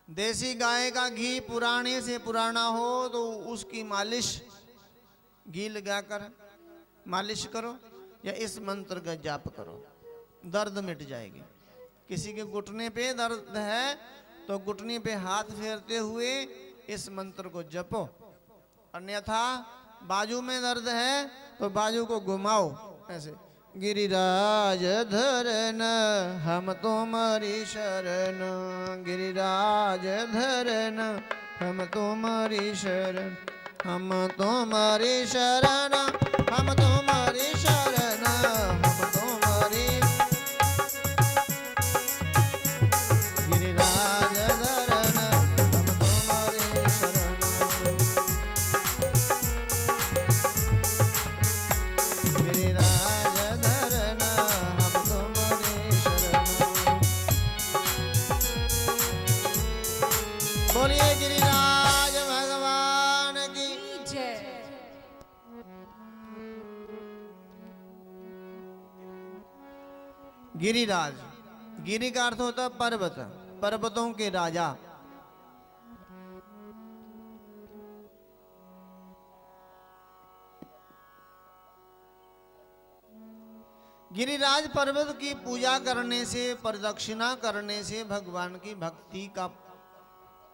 देसी गाय का घी पुराने से पुराना हो तो उसकी मालिश घी लगाकर मालिश करो या इस मंत्र का जाप करो, दर्द मिट जाएगी। किसी के घुटने पे दर्द है तो घुटने पे हाथ फेरते हुए इस मंत्र को जपो, अन्यथा बाजू में दर्द है तो बाजू को घुमाओ ऐसे, गिरिराज धरन हम तुम्हारी शरण, गिरिराज धरन हम तुम्हारी शरण, हम तुम्हारी शरण, हम तुम्हारी शरण, हम तुम्हारी, गिरिराज धरन हम तुम्हारी शरण, गिरिराज धरन हम तुम्हारी शरण। बोलिए गिरिराज भगवान की जय। गिरिराज, गिरि का अर्थ होता है पर्वत, पर्वतों के राजा। गिरिराज पर्वत की पूजा करने से, प्रदक्षिणा करने से भगवान की भक्ति का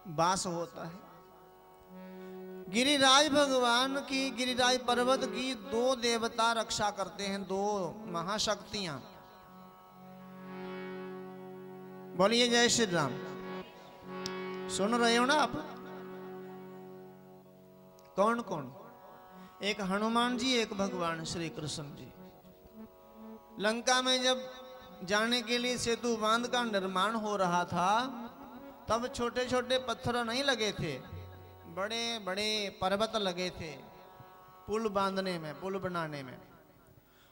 वास होता है। गिरिराज भगवान की, गिरिराज पर्वत की दो देवता रक्षा करते हैं, दो महाशक्तियां। बोलिए जय श्री राम। सुन रहे हो ना आप? कौन कौन? एक हनुमान जी, एक भगवान श्री कृष्ण जी। लंका में जब जाने के लिए सेतु बांध का निर्माण हो रहा था तब छोटे छोटे पत्थर नहीं लगे थे, बड़े बड़े पर्वत लगे थे पुल बांधने में, पुल बनाने में।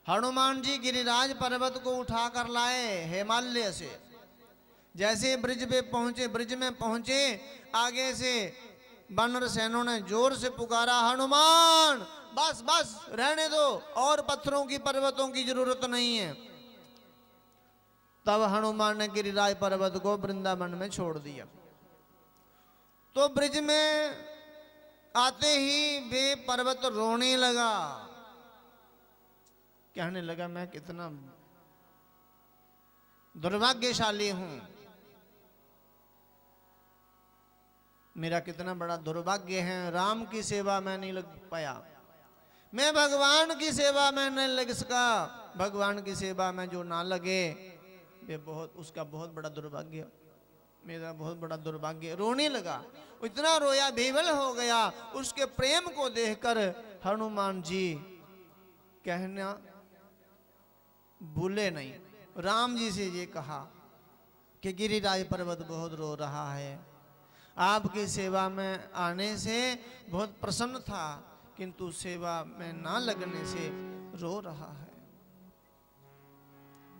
हनुमान जी गिरिराज पर्वत को उठा कर लाए हिमालय से। जैसे ब्रिज पे पहुंचे, ब्रिज में पहुंचे, आगे से वानर सेनों ने जोर से पुकारा, हनुमान बस बस रहने दो, और पत्थरों की, पर्वतों की जरूरत नहीं है। तब हनुमान ने गिरिराज पर्वत को वृंदावन में छोड़ दिया। तो ब्रिज में आते ही वे पर्वत रोने लगा, कहने लगा मैं कितना दुर्भाग्यशाली हूं, मेरा कितना बड़ा दुर्भाग्य है, राम की सेवा में नहीं लग पाया, मैं भगवान की सेवा में नहीं लग सका। भगवान की सेवा में जो ना लगे वे बहुत, उसका बहुत बड़ा दुर्भाग्य, मेरा बहुत बड़ा दुर्भाग्य। रोने लगा, इतना रोया, बेवल हो गया। उसके प्रेम को देखकर हनुमान जी कहना भूले नहीं, राम जी से ये कहा कि गिरिराज पर्वत बहुत रो रहा है, आपकी सेवा में आने से बहुत प्रसन्न था किंतु सेवा में ना लगने से रो रहा है।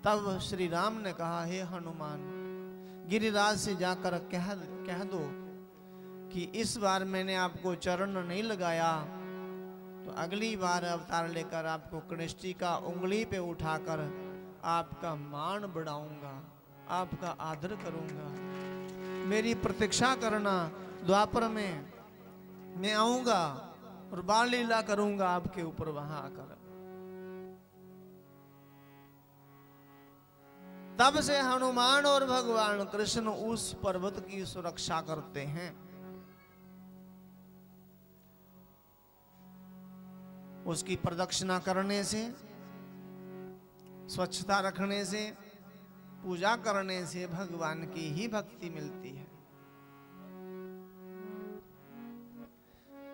तब श्री राम ने कहा, हे हनुमान, गिरिराज से जाकर कह दो कि इस बार मैंने आपको चरण नहीं लगाया तो अगली बार अवतार लेकर आपको कनिष्ठी का उंगली पे उठाकर आपका मान बढ़ाऊंगा, आपका आदर करूंगा, मेरी प्रतीक्षा करना, द्वापर में मैं आऊंगा और बाल लीला करूंगा आपके ऊपर वहां आकर। तब से हनुमान और भगवान कृष्ण उस पर्वत की सुरक्षा करते हैं। उसकी प्रदक्षिणा करने से, स्वच्छता रखने से, पूजा करने से भगवान की ही भक्ति मिलती है।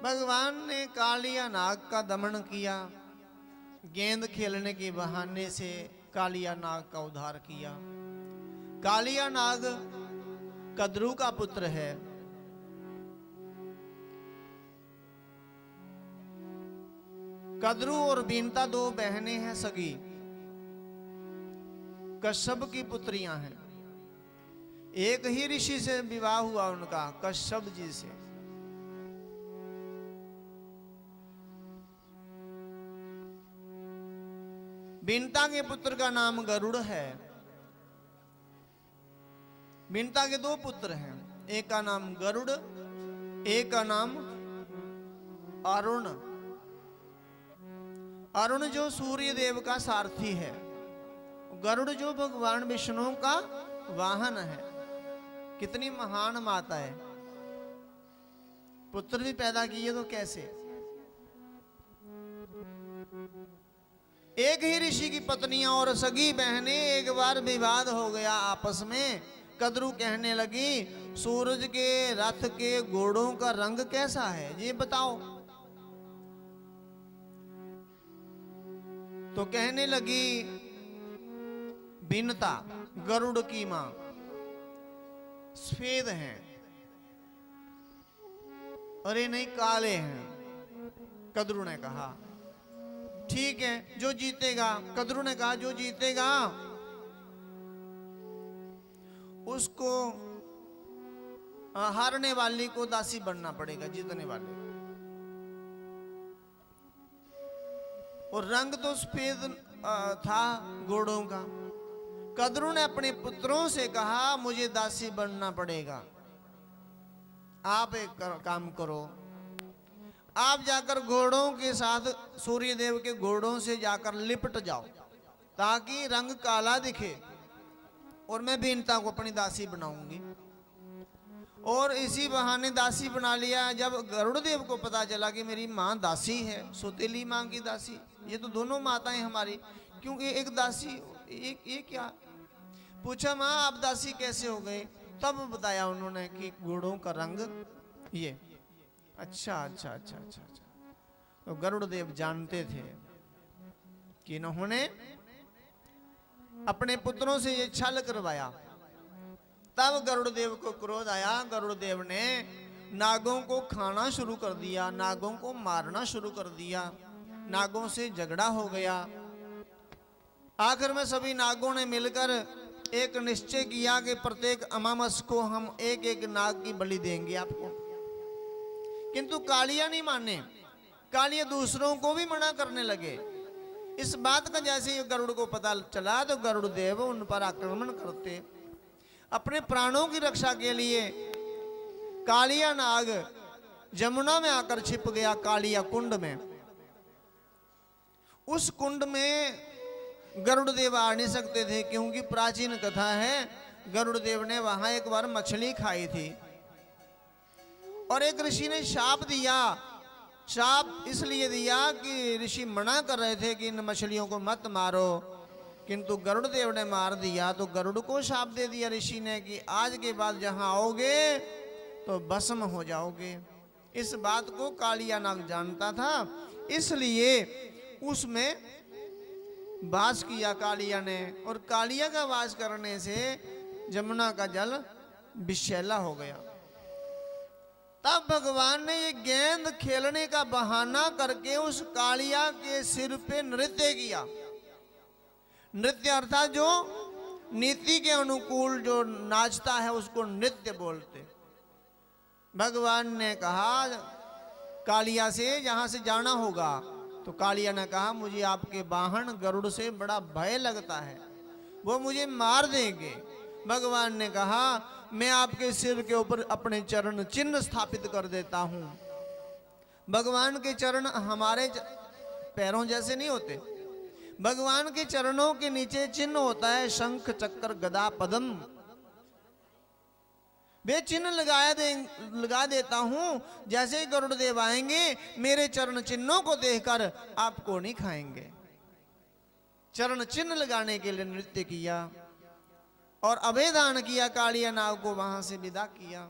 भगवान ने कालिया नाग का दमन किया, गेंद खेलने के बहाने से कालिया नाग का उद्धार किया। कालिया नाग कद्रू का पुत्र है। कद्रू और बीनता दो बहनें हैं सगी, कश्यप की पुत्रियां हैं। एक ही ऋषि से विवाह हुआ उनका, कश्यप जी से। बीनता के पुत्र का नाम गरुड़ है। बीनता के दो पुत्र हैं, एक का नाम गरुड़, एक का नाम अरुण। अरुण जो सूर्य देव का सारथी है, गरुड़ जो भगवान विष्णु का वाहन है। कितनी महान माता है, पुत्र भी पैदा किए तो कैसे। एक ही ऋषि की पत्नियां और सगी बहनें, एक बार विवाद हो गया आपस में। कद्रू कहने लगी, सूरज के रथ के घोड़ों का रंग कैसा है ये बताओ। तो कहने लगी भिन्नता, गरुड़ की मां सफेद हैं, अरे नहीं काले हैं। कद्रू ने कहा ठीक है, जो जीतेगा, कद्रू ने कहा जो जीतेगा उसको हारने वाली को दासी बनना पड़ेगा, जीतने वाले। और रंग तो सफेद था घोड़ों का। कद्रू ने अपने पुत्रों से कहा मुझे दासी बनना पड़ेगा, आप एक काम करो, आप जाकर घोड़ों के साथ सूर्य देव के घोड़ों से जाकर लिपट जाओ ताकि रंग काला दिखे, और मैं भिन्नता को अपनी दासी बनाऊंगी। और इसी बहाने दासी बना लिया। जब गरुड़ देव को पता चला कि मेरी माँ दासी है, सौतेली माँ की दासी, ये तो दोनों माताएं हमारी, क्योंकि एक दासी ये क्या। पूछा माँ आप दासी कैसे हो गए, तब बताया उन्होंने कि घोड़ों का रंग ये। अच्छा अच्छा अच्छा अच्छा अच्छा। तो गरुड़ देव जानते थे कि इन्होंने अपने पुत्रों से ये छल करवाया। तब गरुड़ देव को क्रोध आया। गरुड़ देव ने नागों को खाना शुरू कर दिया, नागों को मारना शुरू कर दिया, नागों से झगड़ा हो गया। आखिर में सभी नागों ने मिलकर एक निश्चय किया कि प्रत्येक अमावस को हम एक एक नाग की बलि देंगे आपको। किंतु कालिया नहीं माने, कालिया दूसरों को भी मना करने लगे। इस बात का जैसे ही गरुड़ को पता चला तो गरुड़ देव उन पर आक्रमण करते। अपने प्राणों की रक्षा के लिए कालिया नाग जमुना में आकर छिप गया, कालिया कुंड में। उस कुंड में गरुड़ देव आ नहीं सकते थे, क्योंकि प्राचीन कथा है गरुड़ देव ने वहां एक बार मछली खाई थी और एक ऋषि ने शाप दिया। शाप इसलिए दिया कि ऋषि मना कर रहे थे कि इन मछलियों को मत मारो, किंतु गरुड़ देव ने मार दिया। तो गरुड़ को शाप दे दिया ऋषि ने कि आज के बाद जहां आओगे तो भस्म हो जाओगे। इस बात को कालिया नाग जानता था, इसलिए उसमें वास किया कालिया ने। और कालिया का वास करने से जमुना का जल विषैला हो गया। तब भगवान ने ये गेंद खेलने का बहाना करके उस कालिया के सिर पे नृत्य किया। नृत्य अर्थात जो नीति के अनुकूल जो नाचता है उसको नृत्य बोलते। भगवान ने कहा कालिया से यहां से जाना होगा। तो कालिया ने कहा मुझे आपके वाहन गरुड़ से बड़ा भय लगता है, वो मुझे मार देंगे। भगवान ने कहा मैं आपके सिर के ऊपर अपने चरण चिन्ह स्थापित कर देता हूं। भगवान के चरण हमारे पैरों जैसे नहीं होते, भगवान के चरणों के नीचे चिन्ह होता है शंख चक्र गदा पद्म। वे चिन्ह लगा देता हूं। जैसे ही गरुड़ देव आएंगे मेरे चरण चिन्हों को देखकर आपको नहीं खाएंगे। चरण चिन्ह लगाने के लिए नृत्य किया और अभेदान किया, कालिया नाग को वहां से विदा किया।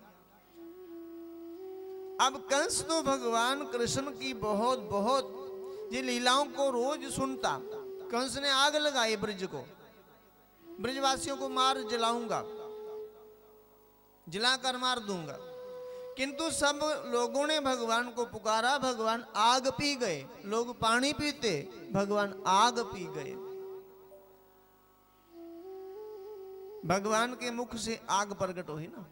अब कंस तो भगवान कृष्ण की बहुत बहुत ये लीलाओं को रोज सुनता। कंस ने आग लगाई ब्रज को, ब्रजवासियों को मार जलाऊंगा, जलाकर मार दूंगा। किंतु सब लोगों ने भगवान को पुकारा, भगवान आग पी गए। लोग पानी पीते, भगवान आग पी गए। भगवान के मुख से आग प्रकट हुई ना।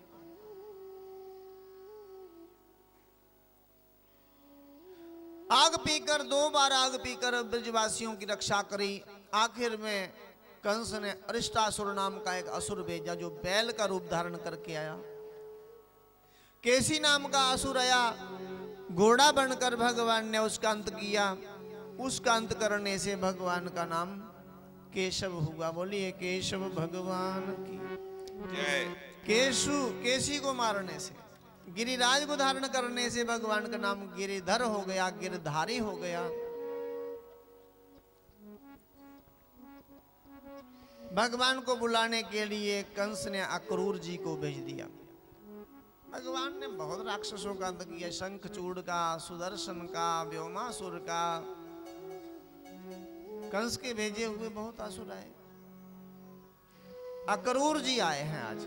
आग पीकर 2 बार आग पीकर ब्रजवासियों की रक्षा करी। आखिर में कंस ने अरिष्टासुर नाम का एक असुर भेजा जो बैल का रूप धारण करके आया। केसी नाम का असुर आया, घोड़ा बनकर भगवान ने उसका अंत किया। उसका अंत करने से भगवान का नाम केशव हुआ। बोलिए केशव भगवान की जय। केसी को मारने से, गिरिराज को धारण करने से भगवान का नाम गिरिधर हो गया, गिरधारी हो गया। भगवान को बुलाने के लिए कंस ने अक्रूर जी को भेज दिया। भगवान ने बहुत राक्षसों का अंत किया, शंखचूड़ का, सुदर्शन का, व्योमासुर का। कंस के भेजे हुए बहुत असुर आए। अक्रूर जी आए हैं आज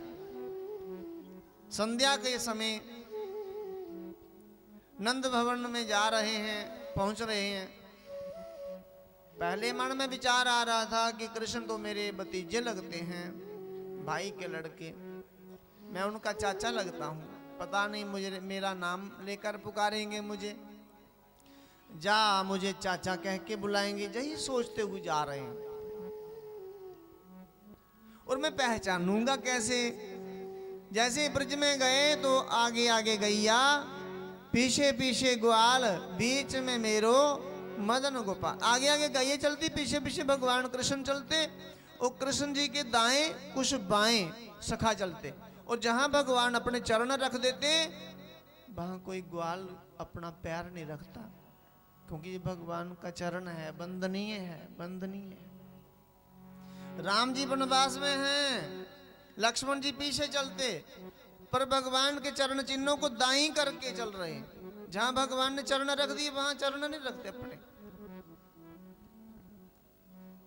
संध्या के समय, नंद भवन में जा रहे हैं, पहुंच रहे हैं। पहले मन में विचार आ रहा था कि कृष्ण तो मेरे भतीजे लगते हैं, भाई के लड़के, मैं उनका चाचा लगता हूं, पता नहीं मुझे मेरा नाम लेकर पुकारेंगे, मुझे चाचा कह के बुलाएंगे, यही सोचते हुए जा रहे हैं। और मैं पहचानूंगा कैसे? जैसे ब्रज में गए तो आगे आगे गैया, पीछे पीछे ग्वाल, बीच में मेरो मदन गोपाल। आगे आगे गैया चलती, पीछे पीछे भगवान कृष्ण चलते, और कृष्ण जी के दाएं कुछ बाएं सखा चलते। और जहां भगवान अपने चरण रख देते, वहां कोई ग्वाल अपना पैर नहीं रखता, क्योंकि ये भगवान का चरण है, वंदनीय है, वंदनीय है। राम जी वनवास में हैं, लक्ष्मण जी पीछे चलते, पर भगवान के चरण चिन्हों को दाईं करके चल रहे हैं। जहां भगवान ने चरण रख दिए वहां चरण नहीं रखते अपने।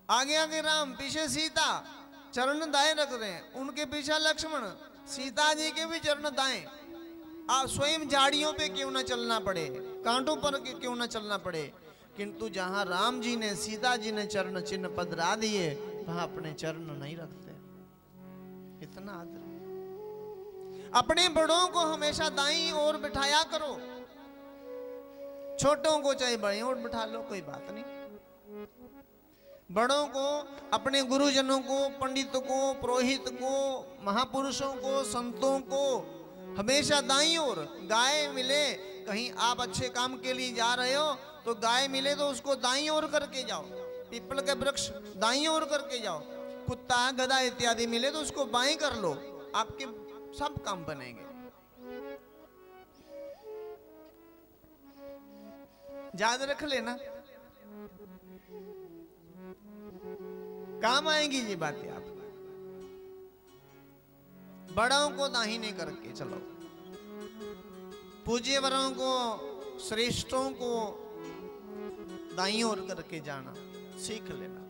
आगे आगे राम, पीछे सीता, चरण दाएं रख रहे हैं। उनके पीछे लक्ष्मण, सीता जी के भी चरण दाएं। आप स्वयं झाड़ियों पे क्यों ना चलना पड़े, कांटों पर क्यों ना चलना पड़े, किंतु जहां राम जी ने, सीता जी ने चरण चिन्ह पधरा दिए, वहां अपने चरण नहीं रखते। इतना आदर। अपने बड़ों को हमेशा दाईं ओर बिठाया करो, छोटों को चाहे बड़े ओर बिठा लो, कोई बात नहीं। बड़ों को, अपने गुरुजनों को, पंडित को, पुरोहित को, महापुरुषों को, संतों को हमेशा दाईं ओर। गाय मिले, कहीं आप अच्छे काम के लिए जा रहे हो तो गाय मिले तो उसको दाईं ओर करके जाओ, पीपल के वृक्ष दाईं ओर करके जाओ। कुत्ता, गधा इत्यादि मिले तो उसको बाईं कर लो, आपके सब काम बनेंगे। याद रख लेना, काम आएंगी ये बातें। आप बड़ों को दाहिने करके चलो, पूज्य वरों को, श्रेष्ठों को दाईं ओर करके जाना सीख लेना।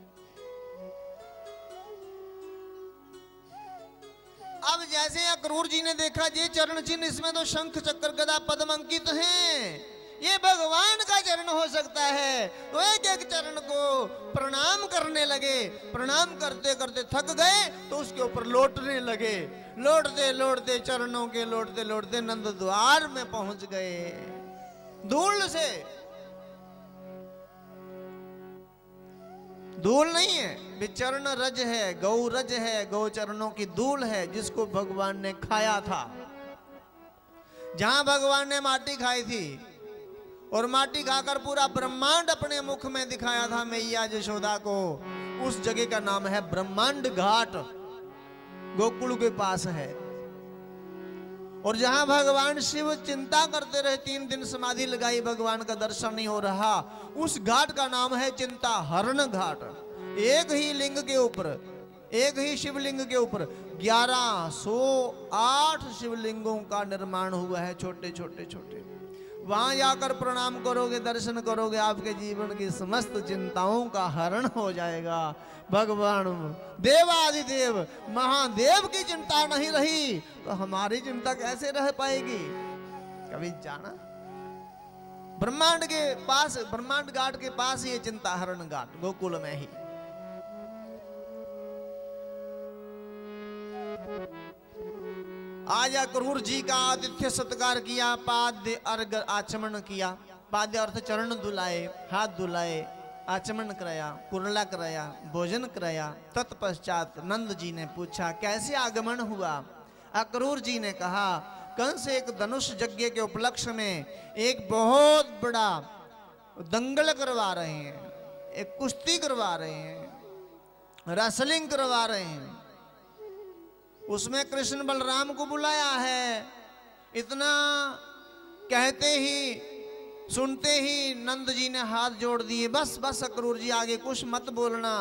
अब जैसे अक्रूर जी ने देखा ये चरण चिन्ह, इसमें तो शंख चक्र गदा पद्म अंकित हैं, ये भगवान का चरण हो सकता है। तो एक एक चरण को प्रणाम करने लगे। प्रणाम करते करते थक गए तो उसके ऊपर लौटने लगे। लौटते लौटते, चरणों के लौटते लौटते नंद द्वार में पहुंच गए। धूल से, धूल नहीं है, विचरण रज है, गौ रज है, गौ चरणों की धूल है, जिसको भगवान ने खाया था। जहां भगवान ने माटी खाई थी और माटी खाकर पूरा ब्रह्मांड अपने मुख में दिखाया था मैया यशोदा को, उस जगह का नाम है ब्रह्मांड घाट, गोकुल के पास है। और जहां भगवान शिव चिंता करते रहे, 3 दिन समाधि लगाई, भगवान का दर्शन नहीं हो रहा, उस घाट का नाम है चिंता हरण घाट। एक ही लिंग के ऊपर, एक ही शिवलिंग के ऊपर 1108 शिवलिंगों का निर्माण हुआ है, छोटे छोटे छोटे। वहां जाकर प्रणाम करोगे, दर्शन करोगे, आपके जीवन की समस्त चिंताओं का हरण हो जाएगा। भगवान देवादिदेव महादेव की चिंता नहीं रही तो हमारी चिंता कैसे रह पाएगी? कभी जाना? ब्रह्मांड के पास, ब्रह्मांड घाट के पास ये चिंता हरण घाट, गोकुल में ही। आज अक्रूर जी का आतिथ्य सत्कार किया, पाद्य अर्घ आचमन किया। पाद्य अर्थ चरण धुलाए, हाथ धुलाए, आचमन कराया, कुरला कराया, भोजन कराया। तत्पश्चात नंद जी ने पूछा कैसे आगमन हुआ? अक्रूर जी ने कहा कंस एक धनुष यज्ञ के उपलक्ष्य में एक बहुत बड़ा दंगल करवा रहे हैं, एक कुश्ती करवा रहे हैं, रेसलिंग करवा रहे हैं। उसमें कृष्ण बलराम को बुलाया है। इतना कहते ही सुनते ही नंद जी ने हाथ जोड़ दिए, बस बस अक्रूर जी आगे कुछ मत बोलना,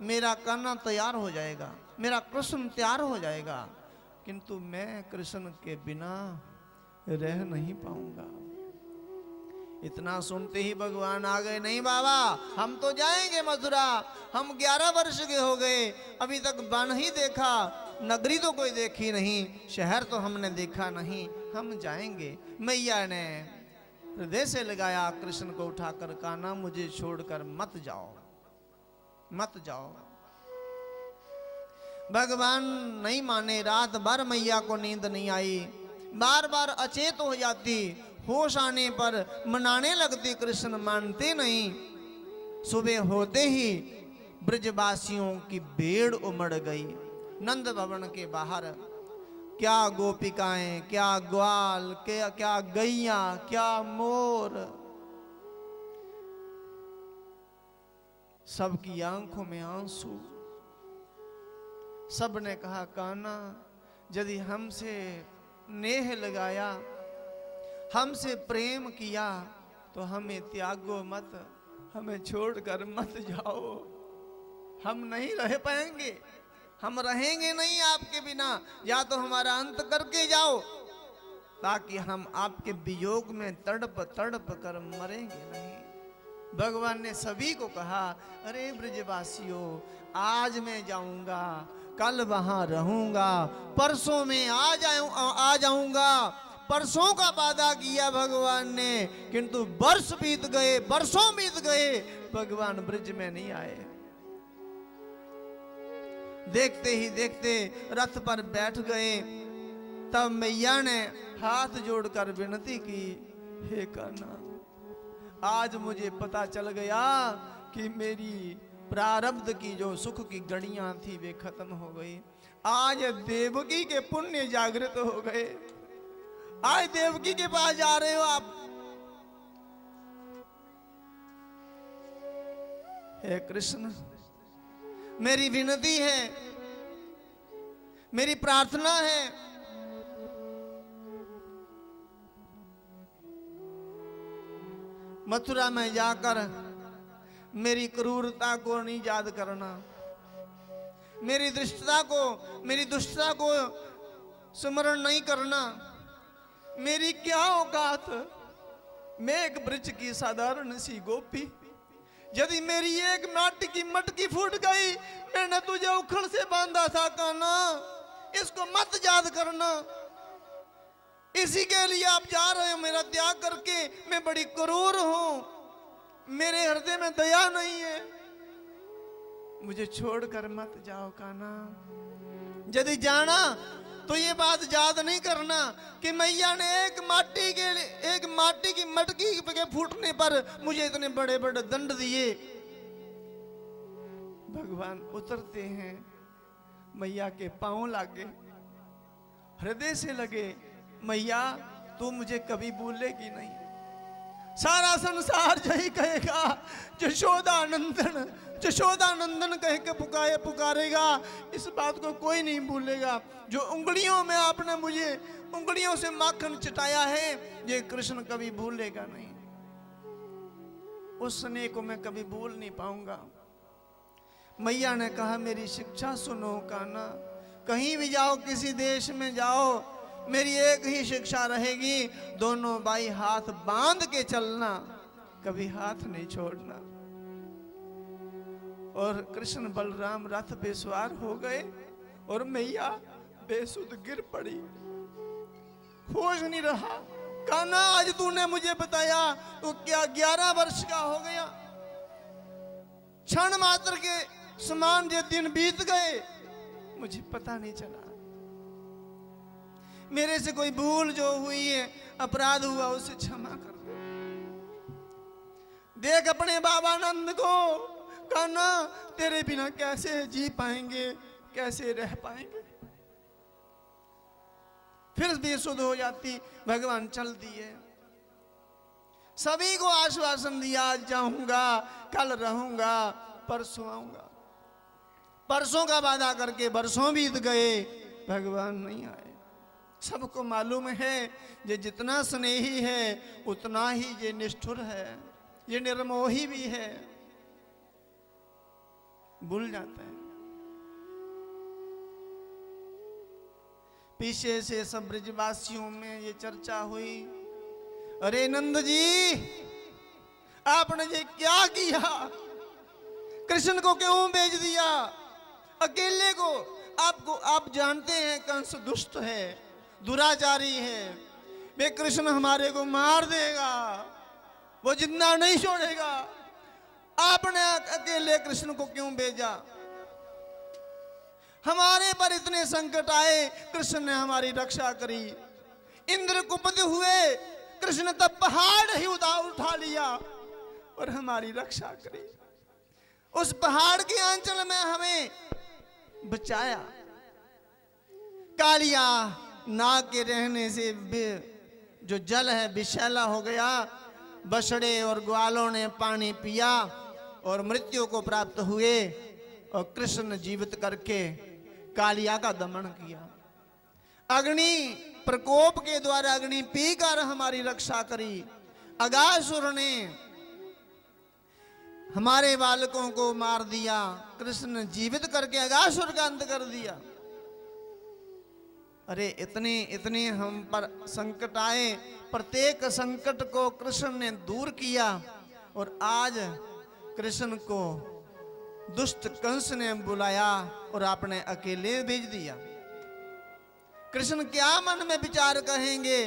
मेरा कान्हा तैयार हो जाएगा, मेरा कृष्ण तैयार हो जाएगा, किंतु मैं कृष्ण के बिना रह नहीं पाऊंगा। इतना सुनते ही भगवान आ गए, नहीं बाबा हम तो जाएंगे मथुरा, हम 11 वर्ष के हो गए, अभी तक वन ही देखा, नगरी तो कोई देखी नहीं, शहर तो हमने देखा नहीं, हम जाएंगे। मैया ने हृदय से लगाया, कृष्ण को उठाकर, कान्हा मुझे छोड़कर मत जाओ, मत जाओ। भगवान नहीं माने। रात भर मैया को नींद नहीं आई, बार बार अचेत हो जाती, होश आने पर मनाने लगती, कृष्ण मानते नहीं। सुबह होते ही ब्रजवासियों की भीड़ उमड़ गई नंद भवन के बाहर। क्या गोपिकाएं, क्या ग्वाल, क्या गैया, क्या मोर, सबकी आंखों में आंसू। सब ने कहा, कान्हा यदि हमसे नेह लगाया, हमसे प्रेम किया, तो हमें त्यागो मत, हमें छोड़कर मत जाओ, हम नहीं रह पाएंगे, हम रहेंगे नहीं आपके बिना, या तो हमारा अंत करके जाओ, ताकि हम आपके वियोग में तड़प तड़प कर मरेंगे नहीं। भगवान ने सभी को कहा, अरे ब्रजवासियों, आज मैं जाऊंगा, कल वहां रहूंगा, परसों में आ जाऊंगा। परसों का वादा किया भगवान ने, किंतु वर्ष बीत गए, वर्षों बीत गए, भगवान ब्रज में नहीं आए। देखते ही देखते रथ पर बैठ गए। तब मैया ने हाथ जोड़कर विनती की, हे कान्हा, आज मुझे पता चल गया कि मेरी प्रारब्ध की जो सुख की घड़ियां थी वे खत्म हो गई। आज देवकी के पुण्य जागृत हो गए। आज देवकी के पास जा रहे हो आप। हे कृष्ण, मेरी विनती है, मेरी प्रार्थना है, मथुरा में जाकर मेरी क्रूरता को नहीं याद करना, मेरी मेरी दुष्टता को स्मरण नहीं करना। मेरी क्या औकात, मैं एक ब्रज की साधारण सी गोपी, यदि मेरी एक माटी की मटकी फूट गई, मैंने तुझे उखड़ से बांधा था कान्हा, इसको मत याद करना। इसी के लिए आप जा रहे हो मेरा त्याग करके। मैं बड़ी क्रूर हूं, मेरे हृदय में दया नहीं है, मुझे छोड़कर मत जाओ कान्हा। यदि जाना तो ये बात याद नहीं करना कि मैया ने एक माटी की मटकी के फूटने पर मुझे इतने बड़े बड़े दंड दिए। भगवान उतरते हैं, मैया के पांव लागे, हृदय से लगे, मैया तू मुझे कभी भूलेगी नहीं। सारा संसार यही कहेगा, यशोदा नंदन कह के पुकारेगा, इस बात को कोई नहीं भूलेगा। जो उंगलियों में आपने मुझे उंगलियों से माखन चटाया है, ये कृष्ण कभी भूलेगा नहीं। उस स्नेह को मैं कभी भूल नहीं पाऊंगा। मैया ने कहा, मेरी शिक्षा सुनो कान्हा, कहीं भी जाओ, किसी देश में जाओ, मेरी एक ही शिक्षा रहेगी, दोनों भाई हाथ बांध के चलना, कभी हाथ नहीं छोड़ना। और कृष्ण बलराम रथ पे सवार हो गए और मैया बेसुध गिर पड़ी, होश नहीं रहा। कान्हा, आज तूने मुझे बताया तो क्या 11 वर्ष का हो गया? क्षण मात्र के समान जो दिन बीत गए, मुझे पता नहीं चला। मेरे से कोई भूल जो हुई है, अपराध हुआ, उसे क्षमा कर दे। देख अपने बाबा नंद को, कान्हा तेरे बिना कैसे जी पाएंगे, कैसे रह पाएंगे। फिर भी शुद्ध हो जाती। भगवान चल दिए, सभी को आश्वासन दिया, आज जाऊंगा, कल रहूंगा, परसों आऊंगा। परसों का वादा करके वर्षों बीत गए, भगवान नहीं आए। सबको मालूम है ये जितना स्नेही है उतना ही ये निष्ठुर है, ये निर्मोही भी है। भूल जाता है। पीछे से सब ब्रजवासियों में ये चर्चा हुई, अरे नंद जी आपने ये क्या किया, कृष्ण को क्यों भेज दिया अकेले को? आपको आप जानते हैं कंस दुष्ट है, दुराचारी है, वे कृष्ण हमारे को मार देगा, वो जिंदा नहीं छोड़ेगा। आपने अकेले कृष्ण को क्यों भेजा? हमारे पर इतने संकट आए, कृष्ण ने हमारी रक्षा करी। इंद्र कुपित हुए, कृष्ण तब पहाड़ ही उठा लिया और हमारी रक्षा करी। उस पहाड़ के अंचल में हमें बचाया। कालिया नाग के रहने से जो जल है विषैला हो गया। बछड़े और ग्वालों ने पानी पिया और मृत्यु को प्राप्त हुए, और कृष्ण जीवित करके कालिया का दमन किया। अग्नि प्रकोप के द्वारा अग्नि पीकर हमारी रक्षा करी। अगासुर ने हमारे बालकों को मार दिया, कृष्ण ने जीवित करके अगासुर का अंत कर दिया। अरे इतने इतने हम पर संकट आए, प्रत्येक संकट को कृष्ण ने दूर किया, और आज कृष्ण को दुष्ट कंस ने बुलाया और आपने अकेले भेज दिया। कृष्ण क्या मन में विचार कहेंगे?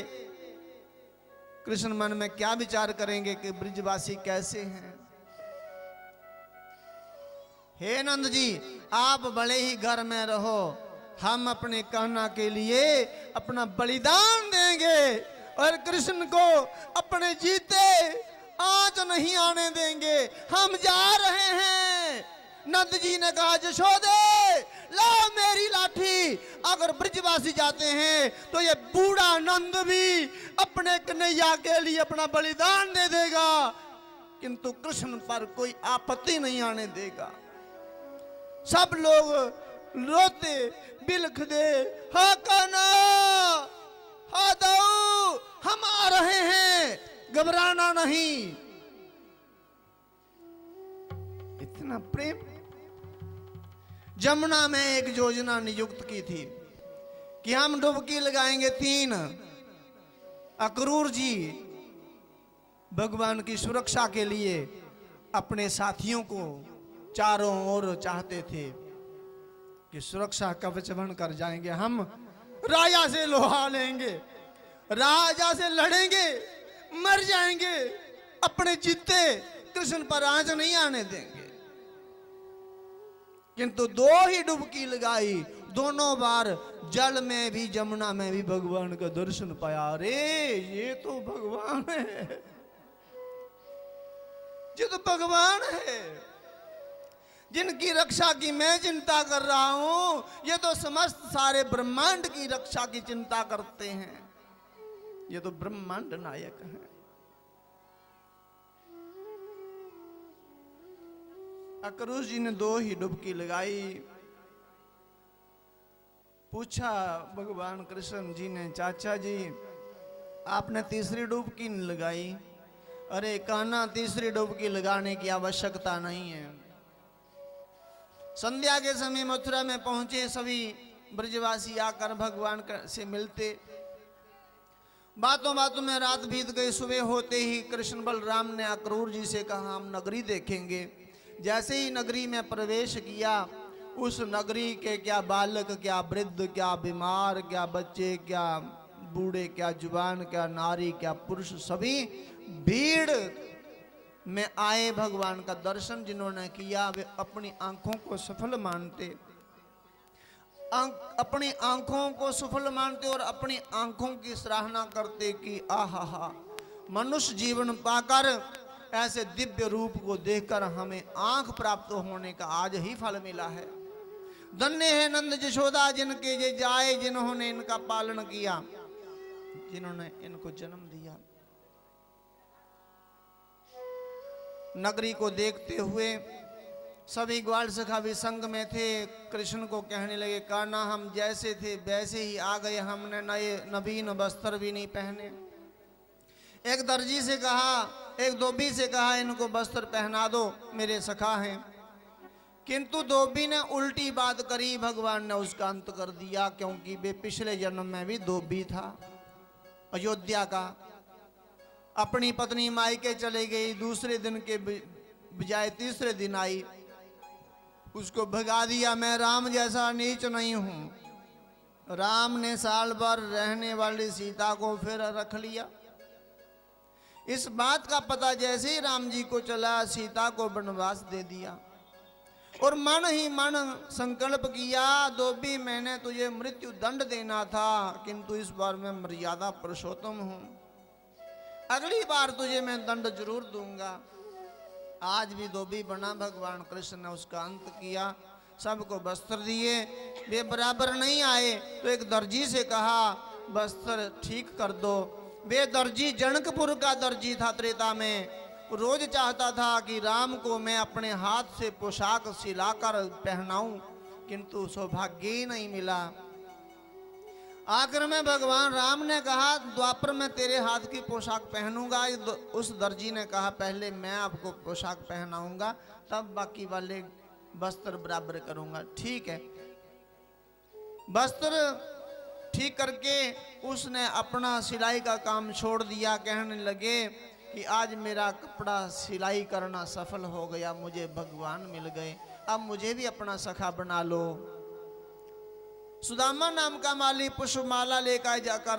कृष्ण मन में क्या विचार करेंगे कि ब्रजवासी कैसे हैं? हे नंद जी आप बड़े ही घर में रहो, हम अपने कान्हा के लिए अपना बलिदान देंगे और कृष्ण को अपने जीते आंच नहीं आने देंगे। हम जा रहे हैं। नंद जी ने कहा यशोदे लाओ मेरी लाठी। अगर ब्रजवासी जाते हैं तो ये बूढ़ा नंद भी अपने कन्हैया के लिए अपना बलिदान दे देगा, किंतु कृष्ण पर कोई आपत्ति नहीं आने देगा। सब लोग रोते बिलख दे, हा कान्हा, हा दाऊ, हम आ रहे हैं, घबराना नहीं। इतना प्रेम। जमुना में एक योजना नियुक्त की थी कि हम डुबकी लगाएंगे 3। अक्रूर जी भगवान की सुरक्षा के लिए अपने साथियों को चारों ओर चाहते थे कि सुरक्षा कवच बनकर जाएंगे, हम राजा से लोहा लेंगे, राजा से लड़ेंगे, मर जाएंगे, अपने जीते कृष्ण पर आंच नहीं आने देंगे। किंतु 2 ही डुबकी लगाई, दोनों बार जल में भी जमुना में भी भगवान का दर्शन पाया। अरे ये तो भगवान है, ये तो भगवान है जिनकी रक्षा की मैं चिंता कर रहा हूं। ये तो समस्त सारे ब्रह्मांड की रक्षा की चिंता करते हैं, ये तो ब्रह्मांड नायक है। अक्रूर जी ने 2 ही डुबकी लगाई। पूछा भगवान कृष्ण जी ने, चाचा जी आपने तीसरी डुबकी नहीं लगाई? अरे कान्हा तीसरी डुबकी लगाने की आवश्यकता नहीं है। संध्या के समय मथुरा में पहुंचे सभी ब्रजवासी, आकर भगवान से मिलते। बातों बातों में रात बीत गई। सुबह होते ही कृष्ण बलराम ने अक्रूर जी से कहा हम नगरी देखेंगे। जैसे ही नगरी में प्रवेश किया, उस नगरी के क्या बालक, क्या वृद्ध, क्या बीमार, क्या बच्चे, क्या बूढ़े, क्या जुबान, क्या नारी, क्या पुरुष, सभी भीड़ में आए भगवान का दर्शन जिन्होंने किया, वे अपनी आंखों को सफल मानते, अपनी आंखों को सफल मानते और अपनी आंखों की सराहना करते कि आहा, मनुष्य जीवन पाकर ऐसे दिव्य रूप को देखकर हमें आंख प्राप्त होने का आज ही फल मिला है। धन्य है नंद यशोदा जिनके ये जाए, जिन्होंने इनका पालन किया। जिन्होंने इनको जन्म दिया। नगरी को देखते हुए सभी ग्वाल सखा भी संग में थे। कृष्ण को कहने लगे, कान्हा हम जैसे थे वैसे ही आ गए, हमने नए नवीन वस्त्र भी नहीं पहने। एक दर्जी से कहा, एक धोबी से कहा, इनको वस्त्र पहना दो, मेरे सखा हैं। किंतु धोबी ने उल्टी बात करी, भगवान ने उसका अंत कर दिया, क्योंकि वे पिछले जन्म में भी धोबी था, अयोध्या का। अपनी पत्नी मायके चले गई, दूसरे दिन के बजाय तीसरे दिन आई, उसको भगा दिया। मैं राम जैसा नीच नहीं हूं। राम ने साल भर रहने वाली सीता को फिर रख लिया। इस बात का पता जैसे ही राम जी को चला, सीता को वनवास दे दिया और मन ही मन संकल्प किया, धोबी मैंने तुझे मृत्यु दंड देना था, किंतु इस बार मैं मर्यादा पुरुषोत्तम हूं, अगली बार तुझे मैं दंड जरूर दूंगा। आज भी धोबी बना, भगवान कृष्ण ने उसका अंत किया, सबको वस्त्र दिए। वे बराबर नहीं आए तो एक दर्जी से कहा, वस्त्र ठीक कर दो। वे दर्जी जनकपुर का दर्जी था त्रेता में। रोज चाहता था कि राम को मैं अपने हाथ से पोशाक सिलाकर पहनाऊं, किंतु सौभाग्य ही नहीं मिला। आखिर में भगवान राम ने कहा, द्वापर में तेरे हाथ की पोशाक पहनूंगा। उस दर्जी ने कहा, पहले मैं आपको पोशाक पहनाऊंगा, तब बाकी वाले वस्त्र बराबर करूंगा। ठीक है। वस्त्र ठीक करके उसने अपना सिलाई का काम छोड़ दिया। कहने लगे कि आज मेरा कपड़ा सिलाई करना सफल हो गया, मुझे भगवान मिल गए, अब मुझे भी अपना सखा बना लो। सुदामा नाम का माली पुष्पमाला लेकर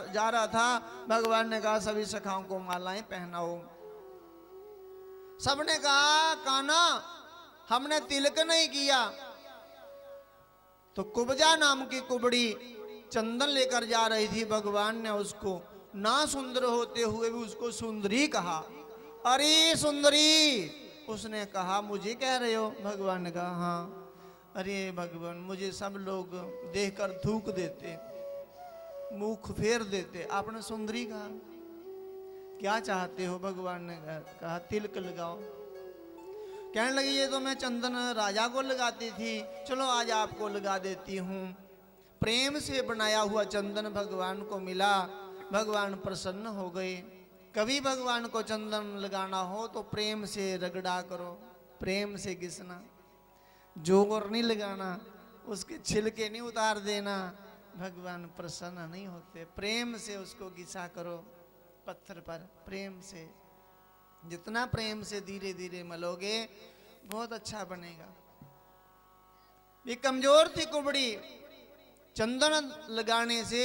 जा रहा था। भगवान ने कहा, सभी सखाओं को मालाएं पहनाओ। सबने कहा, कान्हा हमने तिलक नहीं किया। तो कुब्जा नाम की कुबड़ी चंदन लेकर जा रही थी। भगवान ने उसको ना सुंदर होते हुए भी उसको सुंदरी कहा। अरे सुंदरी, उसने कहा, मुझे कह रहे हो? भगवान ने कहा, हाँ। अरे भगवान, मुझे सब लोग देखकर थूक देते, मुख फेर देते, आपने सुंदरी कहा, क्या चाहते हो? भगवान ने कहा, तिलक लगाओ। कहने लगी, ये तो मैं चंदन राजा को लगाती थी, चलो आज आपको लगा देती हूँ। प्रेम से बनाया हुआ चंदन भगवान को मिला, भगवान प्रसन्न हो गए। कभी भगवान को चंदन लगाना हो तो प्रेम से रगड़ा करो, प्रेम से घिसना, जोर नहीं लगाना, उसके छिलके नहीं उतार देना, भगवान प्रसन्न नहीं होते। प्रेम से उसको घिसा करो पत्थर पर, प्रेम से। जितना प्रेम से धीरे धीरे मलोगे बहुत अच्छा बनेगा। ये कमजोर थी कुबड़ी, चंदन लगाने से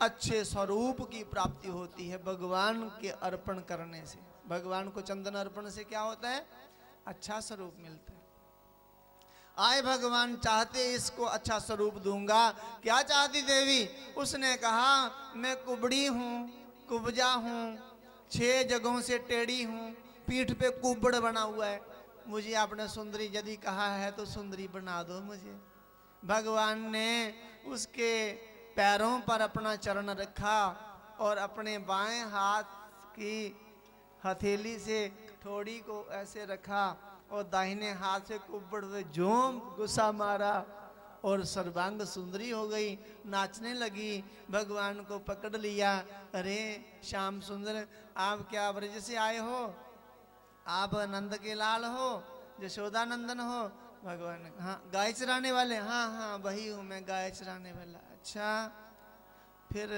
अच्छे स्वरूप की प्राप्ति होती है, भगवान के अर्पण करने से। भगवान को चंदन अर्पण से क्या होता है? अच्छा स्वरूप मिलता है। आए भगवान चाहते इसको अच्छा स्वरूप दूंगा। क्या चाहती देवी? उसने कहा, मैं कुबड़ी हूँ, कुब्जा हूँ, 6 जगहों से टेढ़ी हूँ, पीठ पे कुबड़ बना हुआ है, मुझे आपने सुंदरी यदि कहा है तो सुंदरी बना दो मुझे। भगवान ने उसके पैरों पर अपना चरण रखा और अपने बाएं हाथ की हथेली से ठोड़ी को ऐसे रखा और दाहिने हाथ से कुब्बड़ में जोम गुस्सा मारा और सर्वांग सुंदरी हो गई, नाचने लगी। भगवान को पकड़ लिया, अरे श्याम सुंदर, आप क्या ब्रज से आए हो? आप नंद के लाल हो, यशोदा नंदन हो? भगवान, हाँ। गाय चराने वाले? हाँ हाँ वही हूँ मैं, गाय चराने वाला। अच्छा, फिर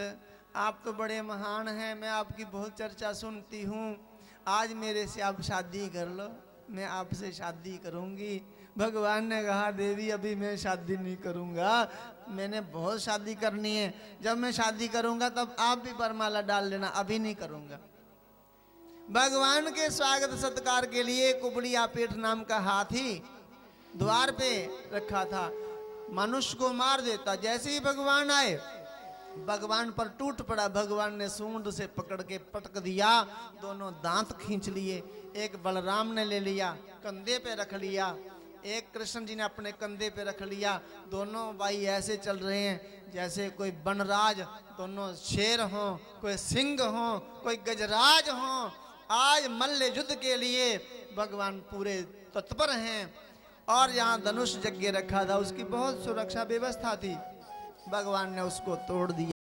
आप तो बड़े महान हैं, मैं आपकी बहुत चर्चा सुनती हूँ, आज मेरे से आप शादी कर लो, मैं आपसे शादी करूंगी। भगवान ने कहा, देवी अभी मैं शादी नहीं करूंगा, मैंने बहुत शादी करनी है, जब मैं शादी करूंगा तब आप भी वरमाला डाल लेना, अभी नहीं करूंगा। भगवान के स्वागत सत्कार के लिए कुबड़िया पीठ नाम का हाथी द्वार पे रखा था, मनुष्य को मार देता। जैसे ही भगवान आए, भगवान पर टूट पड़ा। भगवान ने सूंड से पकड़ के पटक दिया, दोनों दांत खींच लिए। एक बलराम ने ले लिया, कंधे पे रख लिया, एक कृष्ण जी ने अपने कंधे पे रख लिया। दोनों भाई ऐसे चल रहे हैं जैसे कोई वनराज, दोनों शेर हों, कोई सिंह हों, कोई गजराज हों। आज मल्ल युद्ध के लिए भगवान पूरे तत्पर हैं। और यहाँ धनुष जग्गे रखा था, उसकी बहुत सुरक्षा व्यवस्था थी। भगवान ने उसको तोड़ दिया।